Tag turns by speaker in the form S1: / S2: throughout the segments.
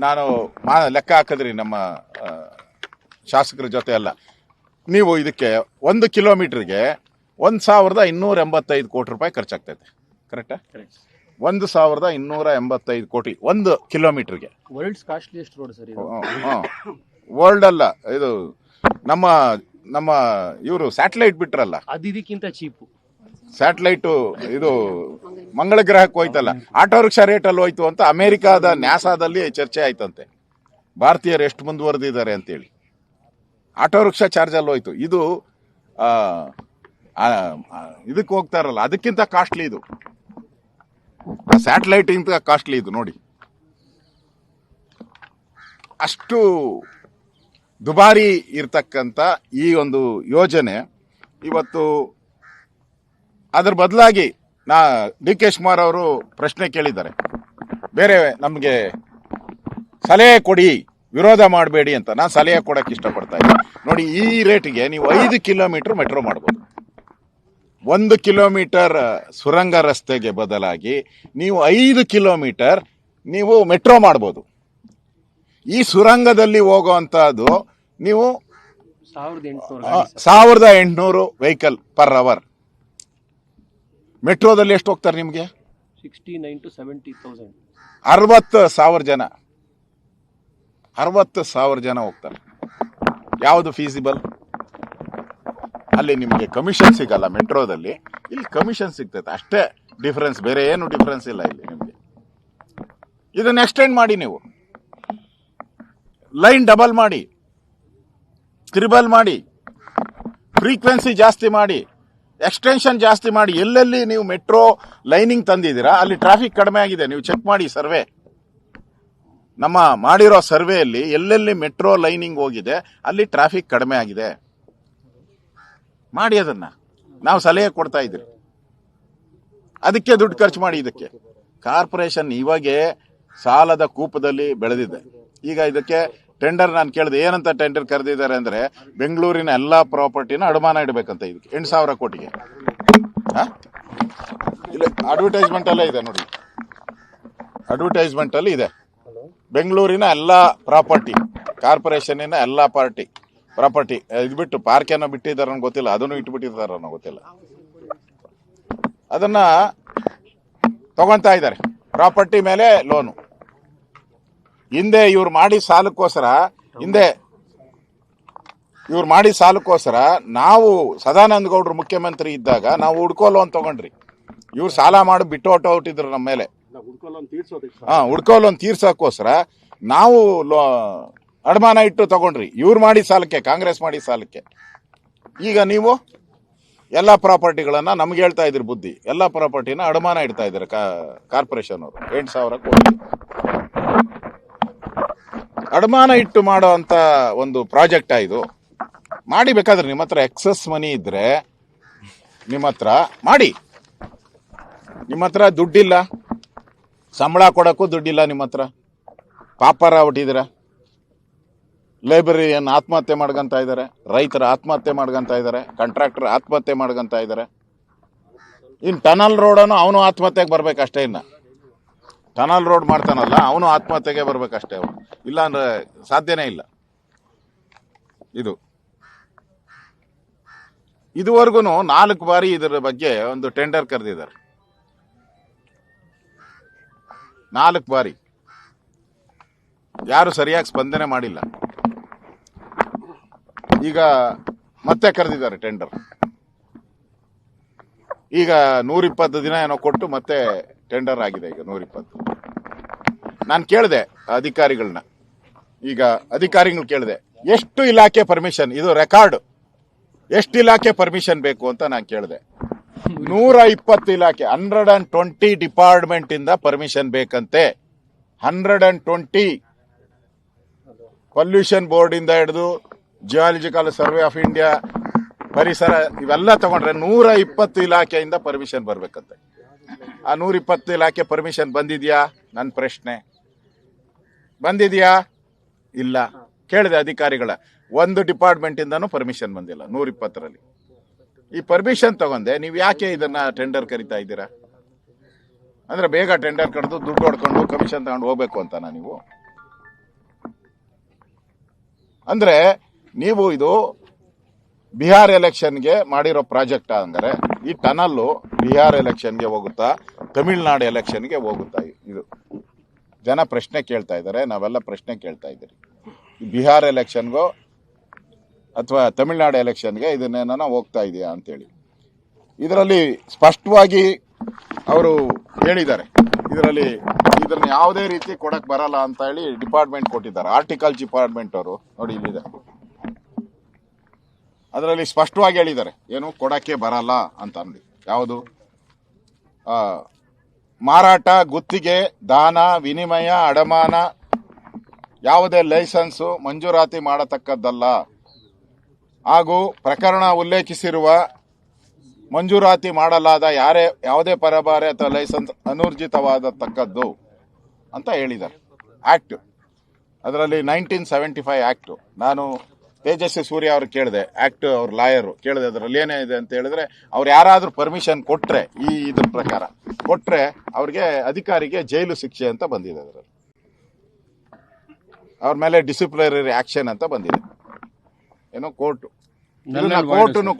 S1: ನಾನು ಲೆಕ್ಕ ಹಾಕಿದ್ರಿ ನಮ್ಮ ಶಾಸಕರ ಜೊತೆ ಎಲ್ಲ. ನೀವು ಇದಕ್ಕೆ 1 ಕಿಲೋಮೀಟರ್ಗೆ 1285 ಕೋಟಿ ರೂಪಾಯಿ ಖರ್ಚಾಗ್ತೈತೆ. ಕರೆಕ್ಟಾ? 1285 ಕೋಟಿ 1 ಕಿಲೋಮೀಟರ್ಗೆ.
S2: ವರ್ಲ್ಡ್ಸ್ ಕಾಸ್ಟ್ಲಿಯೆಸ್ಟ್ ರೋಡ್ ಸರ್ ಇದು.
S1: ವರ್ಲ್ಡ್ ಅಲ್ಲ, ಇದು ನಮ್ಮ ನಮ್ಮ ಇವರು ಸ್ಯಾಟಲೈಟ್ ಬಿಟ್ರಲ್ಲ,
S2: ಅದು ಇದಕ್ಕಿಂತ ಚೀಪು.
S1: ಸ್ಯಾಟಲೈಟ್ ಇದು ಮಂಗಳ ಗ್ರಹಕ್ಕೆ ಹೋಯ್ತಲ್ಲ, ಆಟೋ ರಿಕ್ಷಾ ರೇಟಲ್ಲಿ ಹೋಯ್ತು ಅಂತ ಅಮೆರಿಕಾದ ನ್ಯಾಸಾದಲ್ಲಿ ಚರ್ಚೆ ಆಯ್ತಂತೆ. ಭಾರತೀಯರು ಎಷ್ಟು ಮುಂದುವರೆದಿದ್ದಾರೆ ಅಂತೇಳಿ ಆಟೋ ರಿಕ್ಷಾ ಚಾರ್ಜಲ್ಲಿ ಹೋಯ್ತು. ಇದು ಇದಕ್ಕೆ ಹೋಗ್ತಾರಲ್ಲ, ಅದಕ್ಕಿಂತ ಕಾಸ್ಟ್ಲಿ ಇದು. ಸ್ಯಾಟಲೈಟ್ ಇಂತ ಕಾಸ್ಟ್ಲಿ ಇದು. ನೋಡಿ, ಅಷ್ಟು ದುಬಾರಿ ಇರ್ತಕ್ಕಂಥ ಈ ಒಂದು ಯೋಜನೆ ಇವತ್ತು. ಅದರ ಬದಲಾಗಿ ಡಿ ಕೆ ಶಿವಕುಮಾರ್ ಅವರು ಪ್ರಶ್ನೆ ಕೇಳಿದ್ದಾರೆ, ಬೇರೆ ನಮಗೆ ಸಲಹೆ ಕೊಡಿ, ವಿರೋಧ ಮಾಡಬೇಡಿ ಅಂತ. ನಾನು ಸಲಹೆ ಕೊಡಕ್ಕೆ ಇಷ್ಟಪಡ್ತಾ ಇದ್ದೀನಿ. ನೋಡಿ, ಈ ರೇಟಿಗೆ ನೀವು 5 ಕಿಲೋಮೀಟರ್ ಮೆಟ್ರೋ ಮಾಡ್ಬೋದು. 1 ಕಿಲೋಮೀಟರ್ ಸುರಂಗ ರಸ್ತೆಗೆ ಬದಲಾಗಿ ನೀವು 5 ಕಿಲೋಮೀಟರ್ ನೀವು ಮೆಟ್ರೋ ಮಾಡ್ಬೋದು. ಈ ಸುರಂಗದಲ್ಲಿ ಹೋಗುವಂತಹದ್ದು ನೀವು 1800 ವೆಹಿಕಲ್ ಪರ್ ಅವರ್. ಮೆಟ್ರೋದಲ್ಲಿ ಎಷ್ಟು ಹೋಗ್ತಾರೆ ನಿಮಗೆ?
S2: 69 to 70,000.
S1: 60,000 ಜನ, 60,000 ಜನ ಹೋಗ್ತಾರೆ. ಯಾವುದು ಫೀಸಿಬಲ್? ಅಲ್ಲಿ ನಿಮಗೆ ಕಮಿಷನ್ ಸಿಗಲ್ಲ ಮೆಟ್ರೋದಲ್ಲಿ, ಇಲ್ಲಿ ಕಮಿಷನ್ ಸಿಗ್ತೈತೆ. ಅಷ್ಟೇ ಡಿಫರೆನ್ಸ್, ಬೇರೆ ಏನು ಡಿಫರೆನ್ಸ್ ಇಲ್ಲ ಇಲ್ಲಿ ನಿಮಗೆ. ಇದನ್ನ ಎಕ್ಸ್ಟೆಂಡ್ ಮಾಡಿ, ನೀವು ಲೈನ್ ಡಬಲ್ ಮಾಡಿ, ತ್ರಿಬಲ್ ಮಾಡಿ, ಫ್ರೀಕ್ವೆನ್ಸಿ ಜಾಸ್ತಿ ಮಾಡಿ, ಎಕ್ಸ್ಟೆನ್ಷನ್ ಜಾಸ್ತಿ ಮಾಡಿ. ಎಲ್ಲೆಲ್ಲಿ ನೀವು ಮೆಟ್ರೋ ಲೈನಿಂಗ್ ತಂದಿದ್ದೀರಾ ಅಲ್ಲಿ ಟ್ರಾಫಿಕ್ ಕಡಿಮೆ ಆಗಿದೆ. ನೀವು ಚೆಕ್ ಮಾಡಿ ಸರ್ವೆ, ನಮ್ಮ ಮಾಡಿರೋ ಸರ್ವೆಯಲ್ಲಿ ಎಲ್ಲೆಲ್ಲಿ ಮೆಟ್ರೋ ಲೈನಿಂಗ್ ಹೋಗಿದೆ ಅಲ್ಲಿ ಟ್ರಾಫಿಕ್ ಕಡಿಮೆ ಆಗಿದೆ. ಮಾಡಿ, ಅದನ್ನ ನಾವು ಸಲಹೆ ಕೊಡ್ತಾ ಇದ್ದೀವಿ. ಅದಕ್ಕೆ ದುಡ್ಡು ಖರ್ಚು ಮಾಡಿ. ಇದಕ್ಕೆ ಕಾರ್ಪೊರೇಷನ್ ಇವಾಗೆ ಸಾಲದ ಕೂಪದಲ್ಲಿ ಬೆಳೆದಿದೆ. ಈಗ ಇದಕ್ಕೆ ಟೆಂಡರ್ ನಾನು ಕೇಳಿದೆ, ಏನಂತ ಟೆಂಡರ್ ಕರೆದಿದ್ದಾರೆ ಅಂದ್ರೆ, ಬೆಂಗಳೂರಿನ ಎಲ್ಲಾ ಪ್ರಾಪರ್ಟಿನ ಅಡಮಾನ ಇಡಬೇಕಂತ. ಇದಕ್ಕೆ 8,000 ಕೋಟಿಗೆ. ಇಲ್ಲ, ಅಡ್ವರ್ಟೈಸ್ಮೆಂಟ್ ಅಲ್ಲೇ ಇದೆ ನೋಡಿ, ಅಡ್ವರ್ಟೈಸ್ಮೆಂಟ್ ಅಲ್ಲಿ ಇದೆ. ಬೆಂಗಳೂರಿನ ಎಲ್ಲಾ ಪ್ರಾಪರ್ಟಿ, ಕಾರ್ಪೊರೇಷನ್ ಎಲ್ಲಾ ಪ್ರಾಪರ್ಟಿ ಇದು ಬಿಟ್ಟು ಪಾರ್ಕ್ ಏನೋ ಬಿಟ್ಟಿದಾರ ಗೊತ್ತಿಲ್ಲ, ಅದನ್ನು ಇಟ್ಬಿಟ್ಟಿದಾರ ಗೊತ್ತಿಲ್ಲ, ಅದನ್ನ ತಗೊಂತಾ ಇದ್ದಾರೆ. ಪ್ರಾಪರ್ಟಿ ಮೇಲೆ ಲೋನು. ಹಿಂದೆ ಇವ್ರು ಮಾಡಿ ಸಾಲಕ್ಕೋಸ್ಕರ ನಾವು ಸದಾನಂದ ಗೌಡ್ರು ಮುಖ್ಯಮಂತ್ರಿ ಇದ್ದಾಗ ನಾವು ಹುಡ್ಕೋ ಲೋನ್ ತಗೊಂಡ್ರಿ. ಇವ್ರು ಸಾಲ ಮಾಡಿ ಬಿಟ್ಟು ಹೊಟ್ಟಿದ್ರು ನಮ್ಮ ಮೇಲೆ. ಹುಡ್ಕೋ ಲೋನ್ ತೀರ್ಸೋಕ್ಕೋಸ್ಕರ ನಾವು ಅಡಮಾನ ಇಟ್ಟು ತಗೊಂಡ್ರಿ. ಇವ್ರು ಮಾಡಿ ಸಾಲಕ್ಕೆ, ಕಾಂಗ್ರೆಸ್ ಮಾಡಿ ಸಾಲಕ್ಕೆ. ಈಗ ನೀವು ಎಲ್ಲ ಪ್ರಾಪರ್ಟಿಗಳನ್ನ ನಮ್ಗೆ ಹೇಳ್ತಾ ಇದ್ರಿ ಬುದ್ಧಿ, ಎಲ್ಲ ಪ್ರಾಪರ್ಟಿನ ಅಡಮಾನ ಇಡ್ತಾ ಇದ್ದಾರೆ ಕಾರ್ಪೊರೇಷನ್ ಅವರು. 8,000 ಕೋಟಿ ಅಡಮಾನ ಇಟ್ಟು ಮಾಡೋ ಅಂತ ಒಂದು ಪ್ರಾಜೆಕ್ಟ್ ಇದು. ಮಾಡಿ, ಬೇಕಾದ್ರೆ ನಿಮ್ಮ ಹತ್ರ ಎಕ್ಸಸ್ ಮನಿ ಇದ್ರೆ ನಿಮ್ಮ ಹತ್ರ ಮಾಡಿ. ನಿಮ್ಮ ಹತ್ರ ದುಡ್ಡಿಲ್ಲ, ಸಂಬಳ ಕೊಡೋಕ್ಕೂ ದುಡ್ಡಿಲ್ಲ ನಿಮ್ಮ ಹತ್ರ, ಪಾಪರ ಹೊಟ್ಟಿದ್ದೀರ. ಲೈಬ್ರರಿಯನ್ನು ಆತ್ಮಹತ್ಯೆ ಮಾಡ್ಕೊಂತ ಇದ್ದಾರೆ, ರೈತರ ಆತ್ಮಹತ್ಯೆ ಮಾಡ್ಕೊಂತ ಇದ್ದಾರೆ, ಕಾಂಟ್ರಾಕ್ಟರ್ ಆತ್ಮಹತ್ಯೆ ಮಾಡ್ಕೊಂತ ಇದ್ದಾರೆ. ಇನ್ನು ಟನಲ್ ರೋಡನ್ನು ಅವನು ಆತ್ಮಹತ್ಯೆಗೆ ಬರ್ಬೇಕಷ್ಟೇ. ಇನ್ನು ಟನಲ್ ರೋಡ್ ಮಾಡ್ತಾನಲ್ಲ ಅವನು ಆತ್ಮಹತ್ಯೆಗೆ ಬರ್ಬೇಕಷ್ಟೇ. ಅವನು ಇಲ್ಲ ಅಂದ್ರೆ ಸಾಧ್ಯನೇ ಇಲ್ಲ. ಇದುವರೆಗೂ 4 ಬಾರಿ ಇದರ ಬಗ್ಗೆ ಒಂದು ಟೆಂಡರ್ ಕರೆದಿದ್ದಾರೆ. 4 ಬಾರಿ ಯಾರು ಸರಿಯಾಗಿ ಸ್ಪಂದನೆ ಮಾಡಿಲ್ಲ. ಈಗ ಮತ್ತೆ ಕರೆದಿದ್ದಾರೆ ಟೆಂಡರ್. ಈಗ 120 ದಿನ ಏನೋ ಕೊಟ್ಟು ಮತ್ತೆ ಟೆಂಡರ್ ಆಗಿದೆ. ಈಗ 120. ನಾನು ಕೇಳಿದೆ ಅಧಿಕಾರಿಗಳನ್ನ, ಕೇಳಿದೆ ಎಷ್ಟು ಇಲಾಖೆ ಪರ್ಮಿಷನ್, ಇದು ರೆಕಾರ್ಡ್, ಎಷ್ಟು ಇಲಾಖೆ ಪರ್ಮಿಷನ್ ಬೇಕು ಅಂತ ನಾನು ಕೇಳಿದೆ. 120 ಇಲಾಖೆ, 120 ಡಿಪಾರ್ಟ್ಮೆಂಟ್ ಇಂದ ಪರ್ಮಿಷನ್ ಬೇಕಂತೆ. 120 ಪೊಲ್ಯೂಷನ್ ಬೋರ್ಡ್ ಇಂದ ಹಿಡಿದು ಜಿಯಾಲಜಿಕಲ್ ಸರ್ವೆ ಆಫ್ ಇಂಡಿಯಾ, ಪರಿಸರ, ಇವೆಲ್ಲ ತಗೊಂಡ್ರೆ 120 ಇಲಾಖೆಯಿಂದ ಪರ್ಮಿಷನ್ ಬರ್ಬೇಕಂತೆ. ಆ 120 ಇಲಾಖೆ ಪರ್ಮಿಷನ್ ಬಂದಿದ್ಯಾ? ನನ್ನ ಪ್ರಶ್ನೆ, ಬಂದಿದ್ಯಾ? ಇಲ್ಲ. ಕೇಳಿದೆ ಅಧಿಕಾರಿಗಳ, ಒಂದು ಡಿಪಾರ್ಟ್ಮೆಂಟ್ ಇಂದಾನು ಪರ್ಮಿಷನ್ ಬಂದಿಲ್ಲ 120ರಲ್ಲಿ. ಈ ಪರ್ಮಿಷನ್ ತಗೊಂಡೆ, ನೀವು ಯಾಕೆ ಇದನ್ನ ಟೆಂಡರ್ ಕರಿತಾ ಇದ್ದೀರಾ? ಅಂದ್ರೆ ಬೇಗ ಟೆಂಡರ್ ಕರೆದು ದುಡ್ಡು ಹೊಡ್ಕೊಂಡು ಕಮಿಷನ್ ತಗೊಂಡು ಹೋಗ್ಬೇಕು ಅಂತನಾ ನೀವು? ಅಂದ್ರೆ ನೀವು ಇದು ಬಿಹಾರ್ ಎಲೆಕ್ಷನ್ಗೆ ಮಾಡಿರೋ ಪ್ರಾಜೆಕ್ಟ್ ಅಂದರೆ ಈ ಟನಲ್ಲು ಬಿಹಾರ್ ಎಲೆಕ್ಷನ್ಗೆ ಹೋಗುತ್ತಾ, ತಮಿಳ್ನಾಡು ಎಲೆಕ್ಷನ್ಗೆ ಹೋಗುತ್ತಾ? ಇದು ಜನ ಪ್ರಶ್ನೆ ಕೇಳ್ತಾ ಇದ್ದಾರೆ, ನಾವೆಲ್ಲ ಪ್ರಶ್ನೆ ಕೇಳ್ತಾ ಇದ್ದೀರಿ. ಬಿಹಾರ್ ಎಲೆಕ್ಷನ್ಗೋ ಅಥವಾ ತಮಿಳ್ನಾಡು ಎಲೆಕ್ಷನ್ಗೆ ಇದನ್ನೇನ ಹೋಗ್ತಾ ಇದೆಯಾ ಅಂತೇಳಿ. ಇದರಲ್ಲಿ ಸ್ಪಷ್ಟವಾಗಿ ಅವರು ಹೇಳಿದ್ದಾರೆ, ಇದನ್ನ ಯಾವುದೇ ರೀತಿ ಕೊಡಕ್ ಬರಲ್ಲ ಅಂತ ಹೇಳಿ ಡಿಪಾರ್ಟ್ಮೆಂಟ್ ಕೊಟ್ಟಿದ್ದಾರೆ. ಆರ್ಟಿಕಲ್ ಡಿಪಾರ್ಟ್ಮೆಂಟ್ ಅವರು ನೋಡಿ ಇಲ್ಲಿದೆ, ಅದರಲ್ಲಿ ಸ್ಪಷ್ಟವಾಗಿ ಹೇಳಿದ್ದಾರೆ ಏನು ಕೊಡಕ್ಕೆ ಬರಲ್ಲ ಅಂತ ಅಂದು. ಯಾವುದು ಮಾರಾಟ, ಗುತ್ತಿಗೆ, ದಾನ, ವಿನಿಮಯ, ಅಡಮಾನ ಯಾವುದೇ ಲೈಸೆನ್ಸು ಮಂಜೂರಾತಿ ಮಾಡತಕ್ಕದ್ದಲ್ಲ. ಹಾಗೂ ಪ್ರಕರಣ ಉಲ್ಲೇಖಿಸಿರುವ ಮಂಜೂರಾತಿ ಮಾಡಲಾದ ಯಾವುದೇ ಪರಭಾರೆ ಅಥವಾ ಲೈಸೆನ್ಸ್ ಅನೂರ್ಜಿತವಾದತಕ್ಕದ್ದು ಅಂತ ಹೇಳಿದ್ದಾರೆ. ಆಕ್ಟ್ ಅದರಲ್ಲಿ 1975 ಆಕ್ಟ್. ನಾನು ತೇಜಸ್ವಿ ಸೂರ್ಯ ಅವ್ರು ಕೇಳಿದೆ, ಆಕ್ಟ್ ಅವ್ರ ಲಾಯರ್ ಕೇಳಿದೆ ಅದರಲ್ಲಿ ಏನೇ ಇದೆ ಅಂತ ಹೇಳಿದ್ರೆ, ಅವ್ರು ಯಾರಾದ್ರೂ ಪರ್ಮಿಷನ್ ಕೊಟ್ರೆ ಇದ್ರ ಪ್ರಕಾರ ಕೊಟ್ರೆ ಅವ್ರಿಗೆ ಅಧಿಕಾರಿಗೆ ಜೈಲು ಶಿಕ್ಷೆ ಅಂತ ಬಂದಿದೆ. ಅದರಲ್ಲಿ ಅವ್ರ ಮೇಲೆ ಡಿಸಿಪ್ಲಿನರಿ ಆಕ್ಷನ್ ಅಂತ ಬಂದಿದೆ. ಏನೋ ಕೋರ್ಟು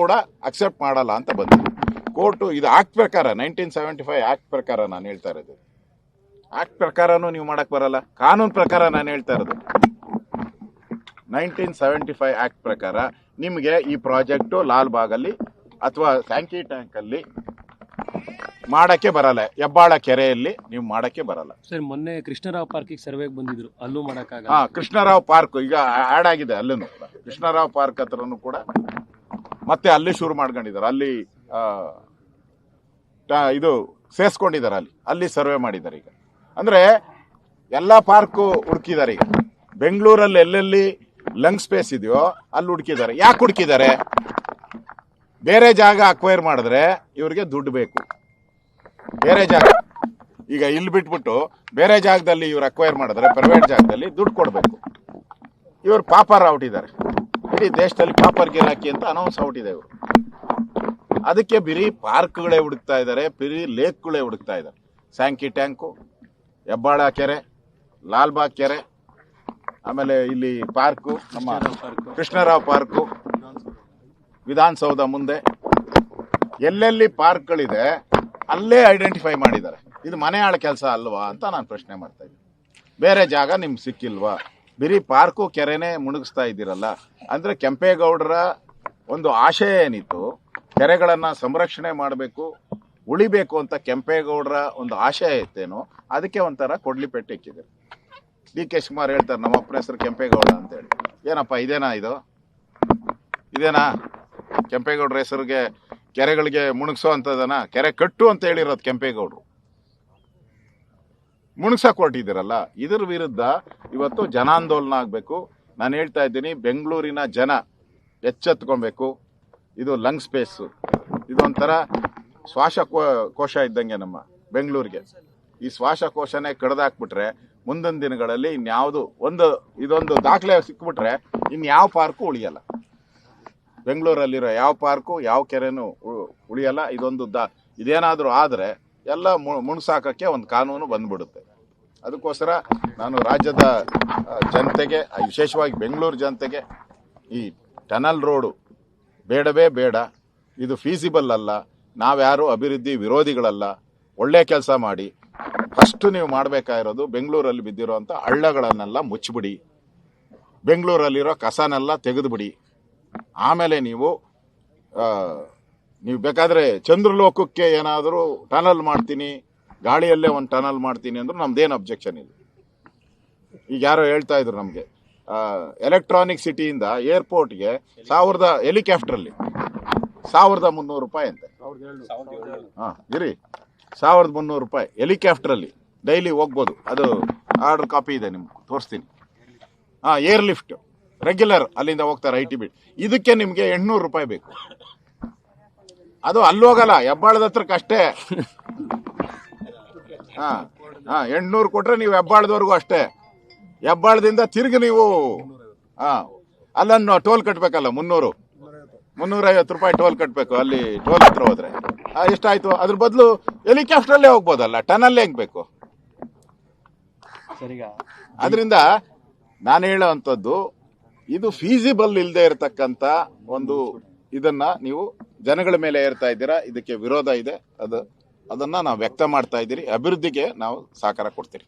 S1: ಕೂಡ ಅಕ್ಸೆಪ್ಟ್ ಮಾಡಲ್ಲ ಅಂತ ಬಂದಿದೆ. ಕೋರ್ಟು ಇದು ಆಕ್ಟ್ ಪ್ರಕಾರ 1975 ಆಕ್ಟ್ ಪ್ರಕಾರ ನಾನು ಹೇಳ್ತಾ ಇರೋದು. ಆಕ್ಟ್ ಪ್ರಕಾರನೂ ನೀವು ಮಾಡಕ್ ಬರಲ್ಲ, ಕಾನೂನು ಪ್ರಕಾರ ನಾನು ಹೇಳ್ತಾ ಇರೋದು. 1975 ಆಕ್ಟ್ ಪ್ರಕಾರ ನಿಮಗೆ ಈ ಪ್ರಾಜೆಕ್ಟ್ ಲಾಲ್ ಬಾಗಲ್ಲಿ ಅಥವಾ ಸ್ಯಾಂಕಿ ಟ್ಯಾಂಕ್ ಅಲ್ಲಿ ಮಾಡಕ್ಕೆ ಬರಲ್ಲ, ಹೆಬ್ಬಾಳ ಕೆರೆಯಲ್ಲಿ ನೀವು ಮಾಡಕ್ಕೆ ಬರಲ್ಲ.
S2: ಸರ್ ಮೊನ್ನೆ ಕೃಷ್ಣರಾವ್ ಪಾರ್ಕಿಗೆ ಸರ್ವೆಗೆ ಬಂದಿದ್ರು, ಅಲ್ಲೂ ಮಾಡಕ್ಕಾಗಲ್ಲ.
S1: ಕೃಷ್ಣರಾವ್ ಪಾರ್ಕ್ ಈಗ ಆಡ್ ಆಗಿದೆ, ಅಲ್ಲೂ ಕೃಷ್ಣರಾವ್ ಪಾರ್ಕ್ ಹತ್ರನು ಕೂಡ ಮತ್ತೆ ಅಲ್ಲಿ ಶುರು ಮಾಡ್ಕೊಂಡಿದ್ದಾರೆ. ಅಲ್ಲಿ ಇದು ಸೇರ್ಸ್ಕೊಂಡಿದ್ದಾರೆ, ಅಲ್ಲಿ ಸರ್ವೆ ಮಾಡಿದ್ದಾರೆ. ಈಗ ಅಂದ್ರೆ ಎಲ್ಲಾ ಪಾರ್ಕ್ ಹುಡುಕಿದ್ದಾರೆ. ಈಗ ಬೆಂಗಳೂರಲ್ಲಿ ಎಲ್ಲೆಲ್ಲಿ ಲಂಗ್ ಸ್ಪೇಸ್ ಇದೆಯೋ ಅಲ್ಲಿ ಹುಡುಕಿದ್ದಾರೆ. ಯಾಕೆ ಹುಡುಕಿದ್ದಾರೆ? ಬೇರೆ ಜಾಗ ಅಕ್ವೈರ್ ಮಾಡಿದ್ರೆ ಇವ್ರಿಗೆ ದುಡ್ಡು ಬೇಕು. ಬೇರೆ ಜಾಗ ಈಗ ಇಲ್ಲಿ ಬಿಟ್ಬಿಟ್ಟು ಬೇರೆ ಜಾಗದಲ್ಲಿ ಇವ್ರು ಅಕ್ವೈರ್ ಮಾಡಿದ್ರೆ ಪ್ರೈವೇಟ್ ಜಾಗದಲ್ಲಿ ದುಡ್ಡು ಕೊಡಬೇಕು. ಇವರು ಪಾಪರ್ ಔಟಿದ್ದಾರೆ, ಇಡೀ ದೇಶದಲ್ಲಿ ಪಾಪರ್ ಗಿರಾಕಿ ಅಂತ ಅನೌನ್ಸ್ ಔಟಿದೆ ಇವರು. ಅದಕ್ಕೆ ಬಿರಿ ಪಾರ್ಕ್ಗಳೇ ಹುಡುಕ್ತಾ ಇದ್ದಾರೆ, ಬಿರಿ ಲೇಕ್ಗಳೇ ಹುಡುಕ್ತಾ ಇದ್ದಾರೆ. ಸ್ಯಾಂಕಿ ಟ್ಯಾಂಕು, ಹೆಬ್ಬಾಳ ಕೆರೆ, ಲಾಲ್ಬಾಗ್ ಕೆರೆ, ಆಮೇಲೆ ಇಲ್ಲಿ ಪಾರ್ಕು, ನಮ್ಮ ಕೃಷ್ಣರಾವ್ ಪಾರ್ಕು, ವಿಧಾನಸೌಧ ಮುಂದೆ ಎಲ್ಲೆಲ್ಲಿ ಪಾರ್ಕ್ಗಳಿದೆ ಅಲ್ಲೇ ಐಡೆಂಟಿಫೈ ಮಾಡಿದ್ದಾರೆ. ಇದು ಮನೆ ಆಳ ಕೆಲಸ ಅಲ್ವಾ ಅಂತ ನಾನು ಪ್ರಶ್ನೆ ಮಾಡ್ತಾ ಇದ್ದೀನಿ. ಬೇರೆ ಜಾಗ ನಿಮ್ಗೆ ಸಿಕ್ಕಿಲ್ವಾ? ಬಿರಿ ಪಾರ್ಕು ಕೆರೆನೇ ಮುಳುಗಿಸ್ತಾ ಇದ್ದೀರಲ್ಲ. ಅಂದ್ರೆ ಕೆಂಪೇಗೌಡರ ಒಂದು ಆಶಯ ಏನಿತ್ತು, ಕೆರೆಗಳನ್ನ ಸಂರಕ್ಷಣೆ ಮಾಡಬೇಕು, ಉಳಿಬೇಕು ಅಂತ ಕೆಂಪೇಗೌಡರ ಒಂದು ಆಶಯ ಇತ್ತೇನೋ, ಅದಕ್ಕೆ ಒಂಥರ ಕೊಡ್ಲಿ ಪೆಟ್ಟು ಇಕ್ಕಿದ್ದಾರೆ. ಡಿ ಕೆ ಶಿವಕುಮಾರ್ ಹೇಳ್ತಾರೆ ನಮ್ಮ ಅಪ್ಪನ ಹೆಸರು ಕೆಂಪೇಗೌಡ ಅಂತ ಹೇಳಿ. ಏನಪ್ಪ ಇದೇನಾ ಕೆಂಪೇಗೌಡರ ಹೆಸರಿಗೆ ಕೆರೆಗಳಿಗೆ ಮುಣಗ್ಸೋ ಅಂತದನ? ಕೆರೆ ಕಟ್ಟು ಅಂತ ಹೇಳಿರೋದು ಕೆಂಪೇಗೌಡರು, ಮುಣಗ್ಸಕ್ ಹೊರಟಿದ್ದೀರಲ್ಲ. ಇದ್ರ ವಿರುದ್ಧ ಇವತ್ತು ಜನಾಂದೋಲನ ಆಗ್ಬೇಕು. ನಾನು ಹೇಳ್ತಾ ಇದ್ದೀನಿ, ಬೆಂಗಳೂರಿನ ಜನ ಎಚ್ಚೆತ್ಕೊಬೇಕು. ಇದು ಲಂಗ್ ಸ್ಪೇಸ್, ಇದೊಂಥರ ಶ್ವಾಸಕೋಶ ಇದ್ದಂಗೆ ನಮ್ಮ ಬೆಂಗಳೂರಿಗೆ. ಈ ಶ್ವಾಸಕೋಶನೇ ಕಡ್ದಾಕ್ಬಿಟ್ರೆ ಮುಂದಿನ ದಿನಗಳಲ್ಲಿ ಇನ್ಯಾವುದು ಇದೊಂದು ದಾಖಲೆ ಸಿಕ್ಬಿಟ್ರೆ ಇನ್ಯಾವ ಪಾರ್ಕು ಉಳಿಯಲ್ಲ. ಬೆಂಗಳೂರಲ್ಲಿರೋ ಯಾವ ಪಾರ್ಕು ಯಾವ ಕೆರೆನೂ ಉಳಿಯಲ್ಲ. ಇದೇನಾದ್ರೂ ಆದ್ರೆ ಎಲ್ಲ ಮುಣಸಾಕಕ್ಕೆ ಒಂದು ಕಾನೂನು ಬಂದ್ಬಿಡುತ್ತೆ. ಅದಕ್ಕೋಸ್ಕರ ನಾನು ರಾಜ್ಯದ ಜನತೆಗೆ, ವಿಶೇಷವಾಗಿ ಬೆಂಗಳೂರು ಜನತೆಗೆ, ಈ ಟನಲ್ ರೋಡು ಬೇಡವೇ ಬೇಡ, ಇದು ಫೀಸಿಬಲ್ ಅಲ್ಲ. ನಾವ್ಯಾರು ಅಭಿವೃದ್ಧಿ ವಿರೋಧಿಗಳಲ್ಲ. ಒಳ್ಳೆ ಕೆಲಸ ಮಾಡಿ. ಫಸ್ಟ್ ನೀವು ಮಾಡಬೇಕಾಗಿರೋದು ಬೆಂಗಳೂರಲ್ಲಿ ಬಿದ್ದಿರೋಂಥ ಹಳ್ಳಗಳನ್ನೆಲ್ಲ ಮುಚ್ಚಿಬಿಡಿ, ಬೆಂಗಳೂರಲ್ಲಿರೋ ಕಸನೆಲ್ಲ ತೆಗೆದುಬಿಡಿ. ಆಮೇಲೆ ನೀವು ಬೇಕಾದ್ರೆ ಚಂದ್ರಲೋಕಕ್ಕೆ ಏನಾದರೂ ಟನಲ್ ಮಾಡ್ತೀನಿ, ಗಾಳಿಯಲ್ಲೇ ಒಂದು ಟನಲ್ ಮಾಡ್ತೀನಿ ಅಂದ್ರೆ ನಮ್ದೇನು ಅಬ್ಜೆಕ್ಷನ್ ಇಲ್ಲ. ಈಗ ಯಾರೋ ಹೇಳ್ತಾ ಇದ್ರು ನಮಗೆ, ಎಲೆಕ್ಟ್ರಾನಿಕ್ ಸಿಟಿಯಿಂದ ಏರ್ಪೋರ್ಟ್ಗೆ ಹೆಲಿಕಾಪ್ಟರಲ್ಲಿ 1300 ರೂಪಾಯಿ ಅಂತೆ. ಇರಿ, 1300 ರೂಪಾಯಿ ಹೆಲಿಕಾಪ್ಟರಲ್ಲಿ ಡೈಲಿ ಹೋಗ್ಬೋದು. ಅದು ಆರ್ಡರ್ ಕಾಪಿ ಇದೆ, ನಿಮ್ಗೆ ತೋರಿಸ್ತೀನಿ. ಏರ್ ಲಿಫ್ಟ್ ರೆಗ್ಯುಲರ್ ಅಲ್ಲಿಂದ ಹೋಗ್ತಾರೆ ಐಟಿ ಬಿಟ್. ಇದಕ್ಕೆ ನಿಮ್ಗೆ 800 ರೂಪಾಯಿ ಬೇಕು. ಅದು ಅಲ್ಲಿ ಹೋಗಲ್ಲ, ಹೆಬ್ಬಾಳದ ಹತ್ರಕ್ಕೆ ಅಷ್ಟೇ. 800 ಕೊಟ್ರೆ ನೀವು ಹೆಬ್ಬಾಳದವರೆಗೂ ಅಷ್ಟೇ. ಹೆಬ್ಬಾಳದಿಂದ ತಿರುಗಿ ನೀವು ಅಲ್ಲನ್ನು ಟೋಲ್ ಕಟ್ಬೇಕಲ್ಲ, 350 ರೂಪಾಯಿ ಟೋಲ್ ಕಟ್ಬೇಕು. ಅಲ್ಲಿ ಟೋಲ್ ಹತ್ರ ಹೋದ್ರೆ ಎಷ್ಟಾಯ್ತು? ಅದ್ರ ಬದಲು ಹೆಲಿಕಾಪ್ಟರಲ್ಲೇ ಹೋಗ್ಬೋದಲ್ಲ, ಟನಲ್ ಹೆಂಗ್ ಬೇಕು? ಅದರಿಂದ ನಾನು ಹೇಳೋವಂಥದ್ದು, ಇದು ಫೀಸಿಬಲ್ ಇಲ್ಲದೆ ಇರತಕ್ಕಂತ ಒಂದು ಇದನ್ನ ನೀವು ಜನಗಳ ಮೇಲೆ ಏರ್ತಾ ಇದ್ದೀರಾ. ಇದಕ್ಕೆ ವಿರೋಧ ಇದೆ. ಅದನ್ನ ನಾವು ವ್ಯಕ್ತ ಮಾಡ್ತಾ ಇದ್ದೀರಿ. ಅಭಿವೃದ್ಧಿಗೆ ನಾವು ಸಹಕಾರ ಕೊಡ್ತೀರಿ.